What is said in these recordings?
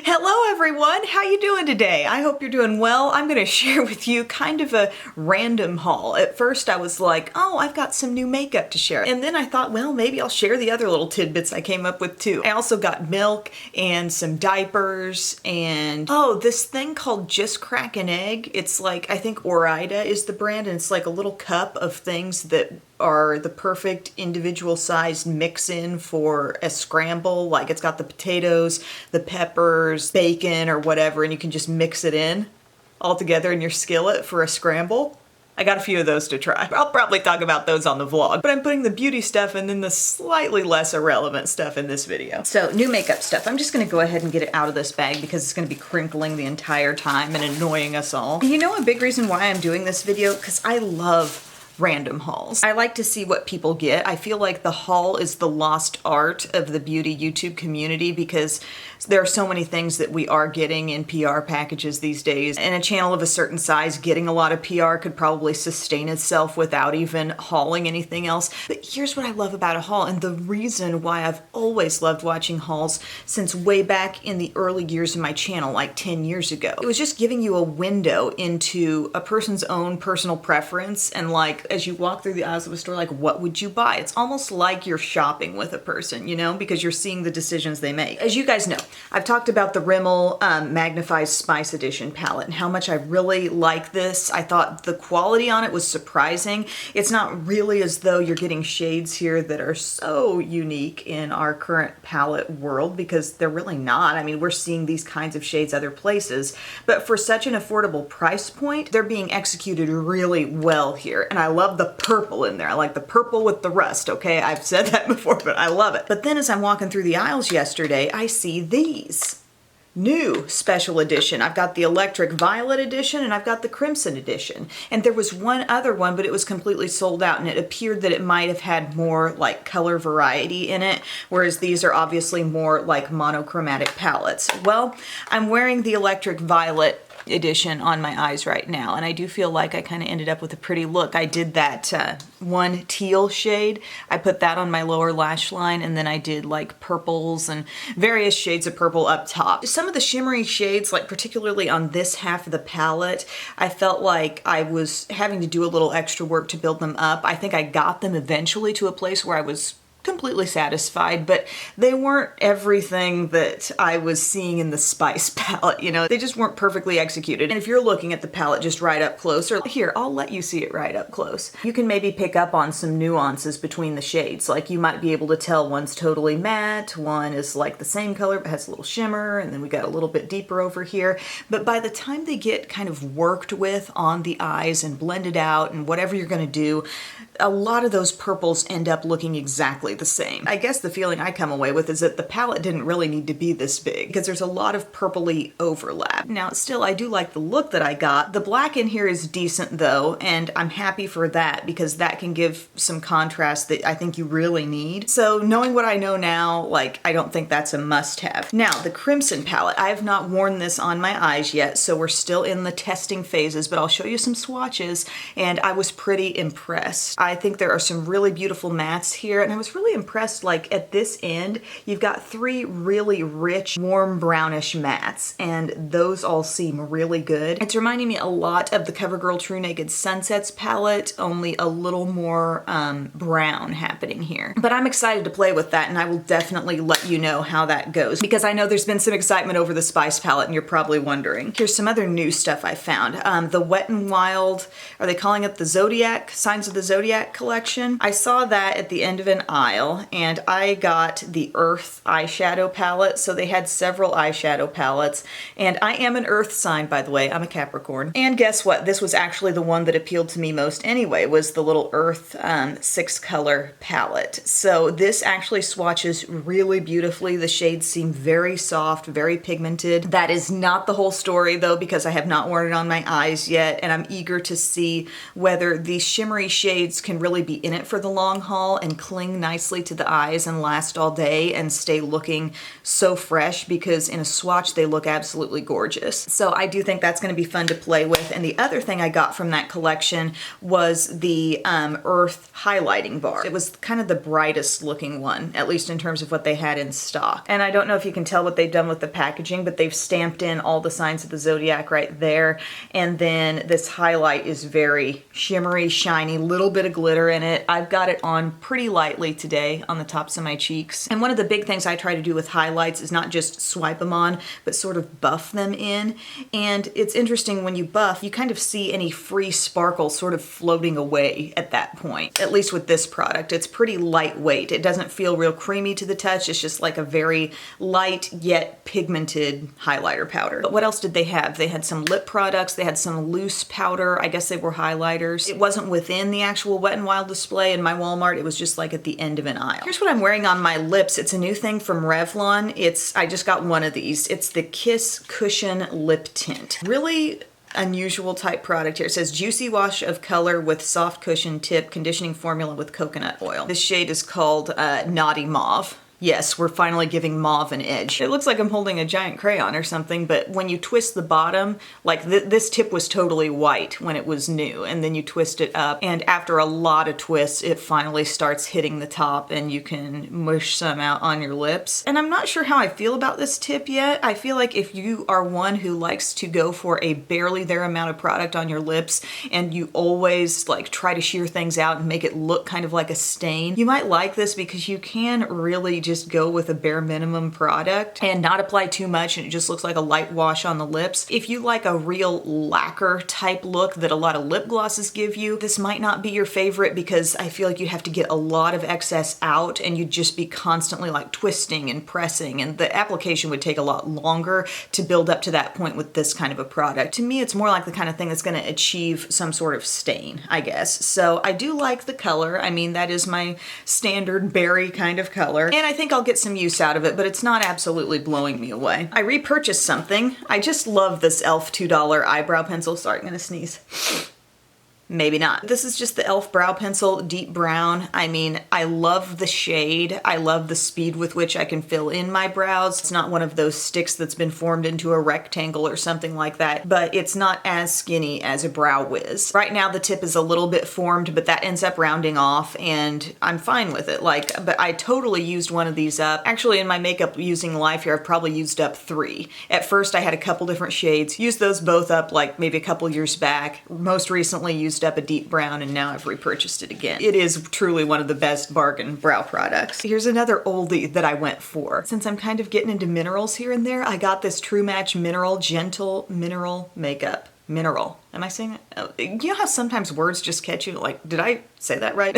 Hello everyone, how you doing today? I hope you're doing well. I'm gonna share with you kind of a random haul. At first I was like, oh, I've got some new makeup to share. And then I thought, well, maybe I'll share the other little tidbits I came up with too. I also got milk and some diapers and, oh, this thing called Just Crack an Egg. It's like, I think Ore-Ida is the brand, and it's like a little cup of things that are the perfect individual sized mix-in for a scramble. Like it's got the potatoes, the peppers, bacon or whatever, and you can just mix it in all together in your skillet for a scramble. I got a few of those to try. I'll probably talk about those on the vlog, but I'm putting the beauty stuff and then the slightly less irrelevant stuff in this video. So new makeup stuff. I'm just gonna go ahead and get it out of this bag because it's gonna be crinkling the entire time and annoying us all. And you know a big reason why I'm doing this video? Because I love random hauls. I like to see what people get. I feel like the haul is the lost art of the beauty YouTube community because there are so many things that we are getting in PR packages these days. And a channel of a certain size getting a lot of PR could probably sustain itself without even hauling anything else. But here's what I love about a haul, and the reason why I've always loved watching hauls since way back in the early years of my channel, like 10 years ago. It was just giving you a window into a person's own personal preference, and like as you walk through the aisles of a store, like what would you buy? It's almost like you're shopping with a person, you know, because you're seeing the decisions they make. As you guys know, I've talked about the Rimmel Magnif'eyes Spice Edition palette and how much I really like this. I thought the quality on it was surprising. It's not really as though you're getting shades here that are so unique in our current palette world, because they're really not. I mean, we're seeing these kinds of shades other places, but for such an affordable price point, they're being executed really well here. And I love the purple in there. I like the purple with the rust, okay? I've said that before, but I love it. But then as I'm walking through the aisles yesterday, I see these. New special edition. I've got the electric violet edition and I've got the crimson edition. And there was one other one, but it was completely sold out, and it appeared that it might have had more like color variety in it, whereas these are obviously more like monochromatic palettes. Well, I'm wearing the electric violet edition on my eyes right now, and I do feel like I kind of ended up with a pretty look. I did that one teal shade. I put that on my lower lash line, and then I did like purples and various shades of purple up top. Some of the shimmery shades, like particularly on this half of the palette, I felt like I was having to do a little extra work to build them up. I think I got them eventually to a place where I was completely satisfied, but they weren't everything that I was seeing in the Spice palette, you know? They just weren't perfectly executed. And if you're looking at the palette just right up close, or here, I'll let you see it right up close, you can maybe pick up on some nuances between the shades. Like you might be able to tell one's totally matte, one is like the same color but has a little shimmer, and then we got a little bit deeper over here. But by the time they get kind of worked with on the eyes and blended out and whatever you're gonna do, a lot of those purples end up looking exactly the same. I guess the feeling I come away with is that the palette didn't really need to be this big because there's a lot of purpley overlap. Now, still, I do like the look that I got. The black in here is decent though, and I'm happy for that because that can give some contrast that I think you really need. So knowing what I know now, like, I don't think that's a must-have. Now, the crimson palette, I have not worn this on my eyes yet, so we're still in the testing phases, but I'll show you some swatches, and I was pretty impressed. I think there are some really beautiful mattes here, and I was really impressed, like at this end, you've got three really rich, warm brownish mattes, and those all seem really good. It's reminding me a lot of the CoverGirl True Naked Sunsets palette, only a little more brown happening here. But I'm excited to play with that, and I will definitely let you know how that goes, because I know there's been some excitement over the Spice palette, and you're probably wondering. Here's some other new stuff I found. The Wet n Wild, are they calling it the Zodiac? Signs of the Zodiac collection. I saw that at the end of an aisle, and I got the Earth eyeshadow palette. So they had several eyeshadow palettes, and I am an Earth sign, by the way. I'm a Capricorn. And guess what? This was actually the one that appealed to me most anyway, was the little Earth 6-color palette. So this actually swatches really beautifully. The shades seem very soft, very pigmented. That is not the whole story though, because I have not worn it on my eyes yet, and I'm eager to see whether these shimmery shades can really be in it for the long haul and cling nicely to the eyes and last all day and stay looking so fresh, because in a swatch they look absolutely gorgeous. So I do think that's going to be fun to play with. And the other thing I got from that collection was the Earth highlighting bar. It was kind of the brightest looking one, at least in terms of what they had in stock. And I don't know if you can tell what they've done with the packaging, but they've stamped in all the signs of the zodiac right there. And then this highlight is very shimmery, shiny, little bit of glitter in it. I've got it on pretty lightly today on the tops of my cheeks. And one of the big things I try to do with highlights is not just swipe them on, but sort of buff them in. And it's interesting, when you buff, you kind of see any free sparkle sort of floating away at that point. At least with this product, it's pretty lightweight. It doesn't feel real creamy to the touch. It's just like a very light yet pigmented highlighter powder. But what else did they have? They had some lip products. They had some loose powder. I guess they were highlighters. It wasn't within the actual Wet n Wild display in my Walmart. It was just like at the end of an aisle. Here's what I'm wearing on my lips. It's a new thing from Revlon. I just got one of these. It's the Kiss Cushion Lip Tint. Really unusual type product here. It says juicy wash of color with soft cushion tip, conditioning formula with coconut oil. This shade is called Naughty Mauve. Yes, we're finally giving mauve an edge. It looks like I'm holding a giant crayon or something, but when you twist the bottom, like this tip was totally white when it was new, and then you twist it up, and after a lot of twists, it finally starts hitting the top and you can mush some out on your lips. And I'm not sure how I feel about this tip yet. I feel like if you are one who likes to go for a barely there amount of product on your lips, and you always like try to shear things out and make it look kind of like a stain, you might like this, because you can really just go with a bare minimum product and not apply too much, and it just looks like a light wash on the lips. If you like a real lacquer type look that a lot of lip glosses give you, this might not be your favorite, because I feel like you'd have to get a lot of excess out and you'd just be constantly like twisting and pressing, and the application would take a lot longer to build up to that point with this kind of a product. To me, it's more like the kind of thing that's going to achieve some sort of stain, I guess. So I do like the color. I mean, that is my standard berry kind of color, and I think I'll get some use out of it, but it's not absolutely blowing me away. I repurchased something. I just love this e.l.f. $2 eyebrow pencil. Sorry, I'm gonna sneeze. Maybe not. This is just the e.l.f. brow pencil, deep brown. I mean, I love the shade. I love the speed with which I can fill in my brows. It's not one of those sticks that's been formed into a rectangle or something like that, but it's not as skinny as a Brow Wiz. Right now the tip is a little bit formed, but that ends up rounding off, and I'm fine with it. But I totally used one of these up. Actually, in my makeup using life here, I've probably used up 3. At first I had a couple different shades, used those both up like maybe a couple years back. Most recently used up a deep brown, and now I've repurchased it again. It is truly one of the best bargain brow products. Here's another oldie that I went for. Since I'm kind of getting into minerals here and there, I got this True Match Mineral Gentle Mineral Makeup. Mineral. Am I saying that? Oh, you know how sometimes words just catch you? Like, did I say that right?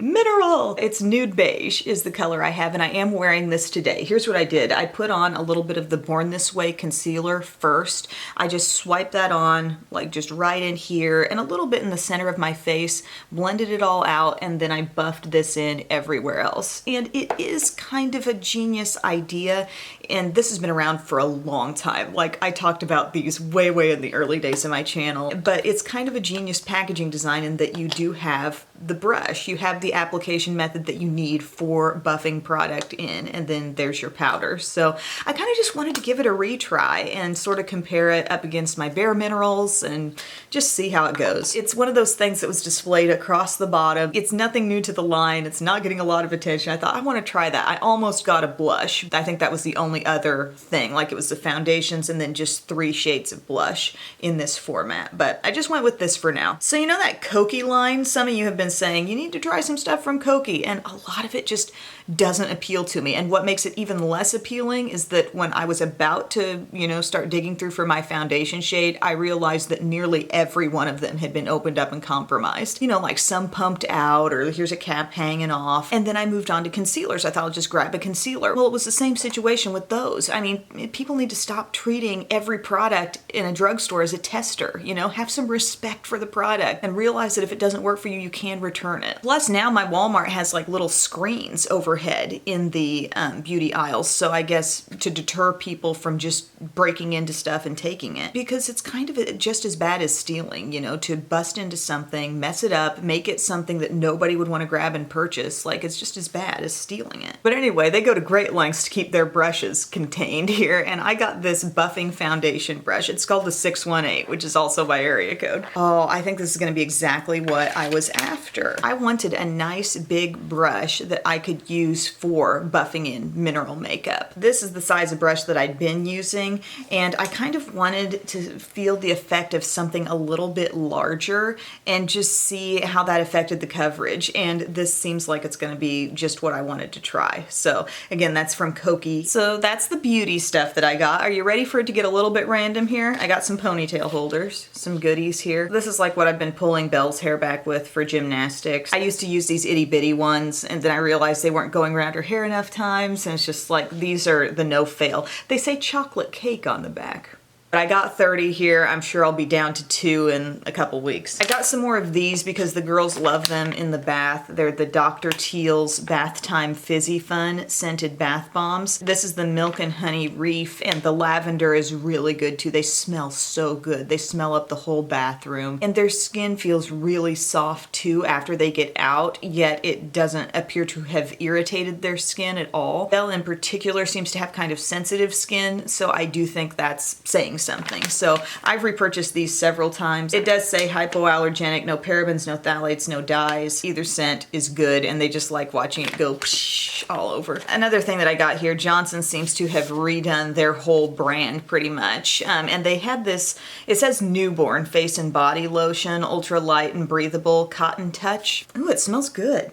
Mineral! It's nude beige is the color I have, and I am wearing this today. Here's what I did. I put on a little bit of the Born This Way concealer first. I just swiped that on, like just right in here, and a little bit in the center of my face, blended it all out, and then I buffed this in everywhere else. And it is kind of a genius idea, and this has been around for a long time. Like, I talked about these way in the early days of my channel, but it's kind of a genius packaging design in that you do have the brush. You have the application method that you need for buffing product in, and then there's your powder. So I kind of just wanted to give it a retry and sort of compare it up against my Bare Minerals and just see how it goes. It's one of those things that was displayed across the bottom. It's nothing new to the line. It's not getting a lot of attention. I thought, I want to try that. I almost got a blush. I think that was the only other thing. Like, it was the foundations and then just 3 shades of blush in this format. But I just went with this for now. So you know that Kokie line? Some of you have been saying you need to try some stuff from Kokie, and a lot of it just doesn't appeal to me. And what makes it even less appealing is that when I was about to, you know, start digging through for my foundation shade, I realized that nearly every one of them had been opened up and compromised. You know, like some pumped out, or here's a cap hanging off. And then I moved on to concealers. I thought I'll just grab a concealer. Well, it was the same situation with those. I mean, people need to stop treating every product in a drugstore as a tester, you know? Have some respect for the product and realize that if it doesn't work for you, you can return it. Plus, now my Walmart has like little screens over overhead in the beauty aisles. So I guess to deter people from just breaking into stuff and taking it, because it's kind of just as bad as stealing, you know, to bust into something, mess it up, make it something that nobody would want to grab and purchase. Like, it's just as bad as stealing it. But anyway, they go to great lengths to keep their brushes contained here, and I got this buffing foundation brush. It's called the 618, which is also my area code. Oh, I think this is going to be exactly what I was after. I wanted a nice big brush that I could use for buffing in mineral makeup. This is the size of brush that I'd been using, and I kind of wanted to feel the effect of something a little bit larger and just see how that affected the coverage. And this seems like it's going to be just what I wanted to try. So again, that's from Koki. So that's the beauty stuff that I got. Are you ready for it to get a little bit random here? I got some ponytail holders, some goodies here. This is like what I've been pulling Belle's hair back with for gymnastics. I used to use these itty bitty ones, and then I realized they weren't going around her hair enough times, and it's just like, these are the no fail. They say chocolate cake on the back. But I got 30 here. I'm sure I'll be down to 2 in a couple weeks. I got some more of these because the girls love them in the bath. They're the Dr. Teal's Bath Time Fizzy Fun Scented Bath Bombs. This is the Milk and Honey Reef, and the lavender is really good too. They smell so good. They smell up the whole bathroom, and their skin feels really soft too after they get out, yet it doesn't appear to have irritated their skin at all. Belle in particular seems to have kind of sensitive skin, so I do think that's saying something. So I've repurchased these several times. It does say hypoallergenic, no parabens, no phthalates, no dyes. Either scent is good, and they just like watching it go psh all over. Another thing that I got here, Johnson seems to have redone their whole brand pretty much. And they had this, it says newborn face and body lotion, ultra light and breathable cotton touch. Ooh, it smells good.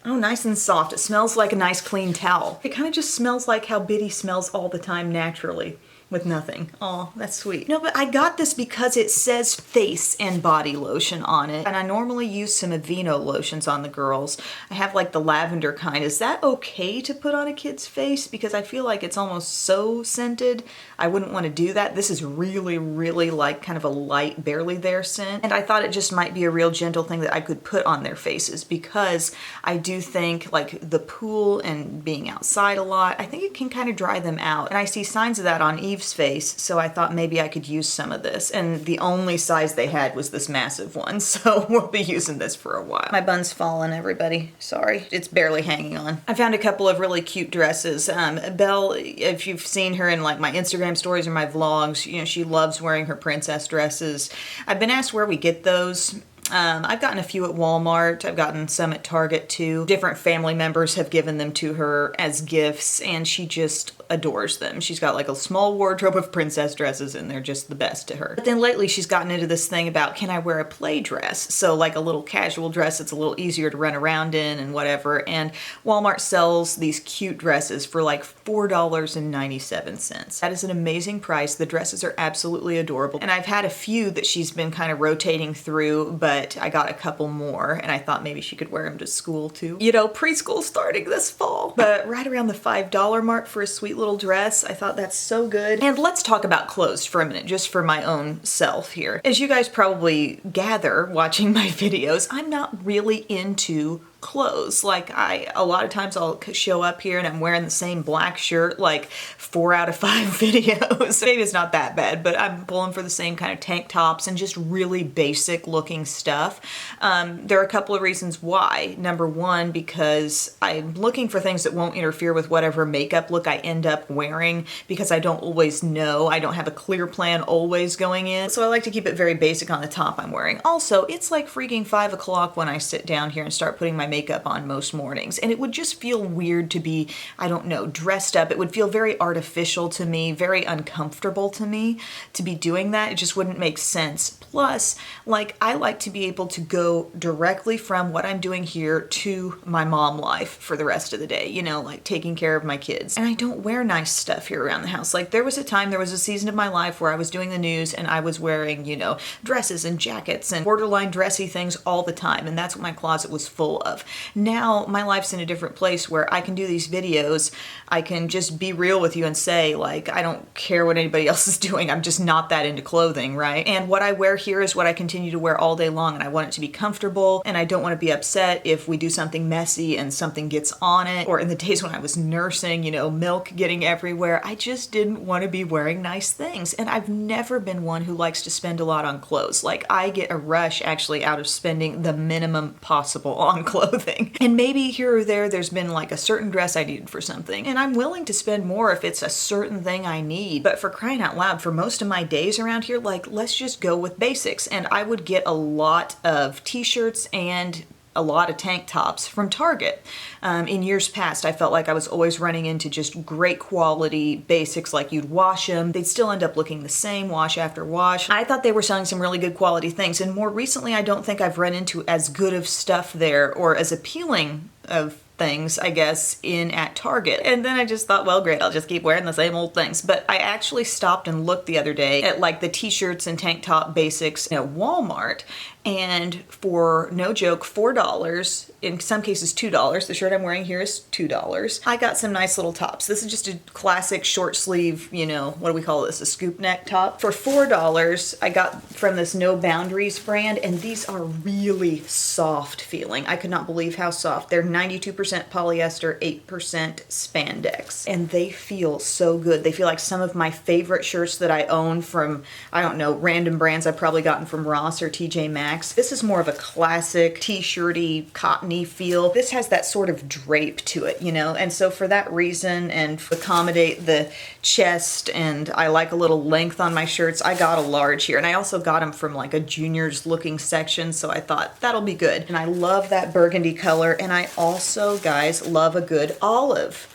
Oh, nice and soft. It smells like a nice clean towel. It kind of just smells like how Biddy smells all the time naturally. With nothing. Oh, that's sweet. No, but I got this because it says face and body lotion on it. And I normally use some Aveeno lotions on the girls. I have like the lavender kind. Is that okay to put on a kid's face? Because I feel like it's almost so scented. I wouldn't want to do that. This is really, really like kind of a light, barely there scent. And I thought it just might be a real gentle thing that I could put on their faces, because I do think like the pool and being outside a lot, I think it can kind of dry them out. And I see signs of that on Eve's face, so I thought maybe I could use some of this. And the only size they had was this massive one, so we'll be using this for a while. My bun's fallen, everybody. Sorry. It's barely hanging on. I found a couple of really cute dresses. Belle, if you've seen her in like my Instagram stories or my vlogs, you know, she loves wearing her princess dresses. I've been asked where we get those. I've gotten a few at Walmart. I've gotten some at Target too. Different family members have given them to her as gifts, and she just adores them. She's got like a small wardrobe of princess dresses, and they're just the best to her. But then lately she's gotten into this thing about, can I wear a play dress? So like a little casual dress that's a little easier to run around in and whatever. And Walmart sells these cute dresses for like $4.97. That is an amazing price. The dresses are absolutely adorable. And I've had a few that she's been kind of rotating through, but I got a couple more, and I thought maybe she could wear them to school too. You know, preschool starting this fall. But right around the $5 mark for a sweet little dress. I thought that's so good. And let's talk about clothes for a minute, just for my own self here. As you guys probably gather watching my videos, I'm not really into clothes. Like a lot of times I'll show up here and I'm wearing the same black shirt like 4 out of 5 videos. Maybe it's not that bad, but I'm pulling for the same kind of tank tops and just really basic looking stuff. There are a couple of reasons why. Number one, because I'm looking for things that won't interfere with whatever makeup look I end up wearing, because I don't always know. I don't have a clear plan always going in. So I like to keep it very basic on the top I'm wearing. Also, it's like freaking 5 o'clock when I sit down here and start putting my makeup on most mornings, and it would just feel weird to be, I don't know, dressed up. It would feel very artificial to me, very uncomfortable to me to be doing that. It just wouldn't make sense. Plus, like, I like to be able to go directly from what I'm doing here to my mom life for the rest of the day, you know, like taking care of my kids. And I don't wear nice stuff here around the house. Like there was a season of my life where I was doing the news and I was wearing, you know, dresses and jackets and borderline dressy things all the time, and that's what my closet was full of. love. Now my life's in a different place where I can do these videos. I can just be real with you and say, like, I don't care what anybody else is doing. I'm just not that into clothing, right? And what I wear here is what I continue to wear all day long, and I want it to be comfortable, and I don't want to be upset if we do something messy and something gets on it, or in the days when I was nursing, you know, milk getting everywhere. I just didn't want to be wearing nice things. And I've never been one who likes to spend a lot on clothes. Like, I get a rush actually out of spending the minimum possible on clothing. And maybe here or there's been like a certain dress I needed for something, and I'm willing to spend more if it's a certain thing I need. But for crying out loud, for most of my days around here, like, let's just go with basics. And I would get a lot of t-shirts and a lot of tank tops from Target. In years past, I felt like I was always running into just great quality basics, like you'd wash them, they'd still end up looking the same wash after wash. I thought they were selling some really good quality things, and more recently I don't think I've run into as good of stuff there, or as appealing of things, I guess, in at Target. And then I just thought, well, great, I'll just keep wearing the same old things. But I actually stopped and looked the other day at like the t-shirts and tank top basics at Walmart, and for no joke, $4, in some cases $2. The shirt I'm wearing here is $2. I got some nice little tops. This is just a classic short sleeve, you know, what do we call this? A scoop neck top. For $4, I got from this No Boundaries brand, and these are really soft feeling. I could not believe how soft. They're 92% polyester, 8% spandex, and they feel so good. They feel like some of my favorite shirts that I own from, I don't know, random brands I've probably gotten from Ross or TJ Maxx. This is more of a classic t-shirty, cottony feel. This has that sort of drape to it, you know, and so for that reason, and to accommodate the chest, and I like a little length on my shirts, I got a large here. And I also got them from like a juniors looking section, so I thought that'll be good. And I love that burgundy color, and I also, guys, love a good olive.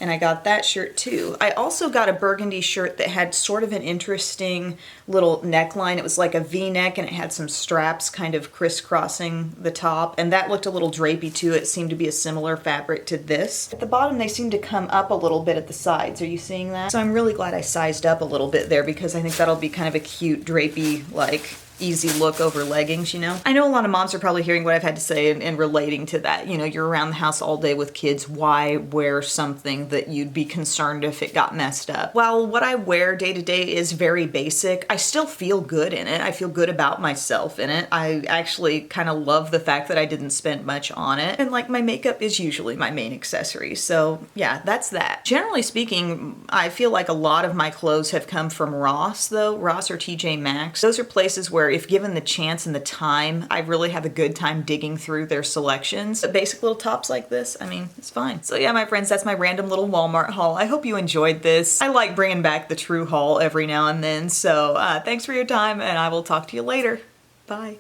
And I got that shirt too. I also got a burgundy shirt that had sort of an interesting little neckline. It was like a V-neck, and it had some straps kind of crisscrossing the top, and that looked a little drapey too. It seemed to be a similar fabric to this. At the bottom, they seem to come up a little bit at the sides. Are you seeing that? So I'm really glad I sized up a little bit there, because I think that'll be kind of a cute drapey, like, easy look over leggings, you know? I know a lot of moms are probably hearing what I've had to say and relating to that. You know, you're around the house all day with kids. Why wear something that you'd be concerned if it got messed up? Well, what I wear day to day is very basic. I still feel good in it. I feel good about myself in it. I actually kind of love the fact that I didn't spend much on it. And like, my makeup is usually my main accessory. So yeah, that's that. Generally speaking, I feel like a lot of my clothes have come from Ross though, Ross or TJ Maxx. Those are places where if given the chance and the time, I really have a good time digging through their selections. But basic little tops like this, I mean, it's fine. So yeah, my friends, that's my random little Walmart haul. I hope you enjoyed this. I like bringing back the true haul every now and then. So thanks for your time, and I will talk to you later. Bye.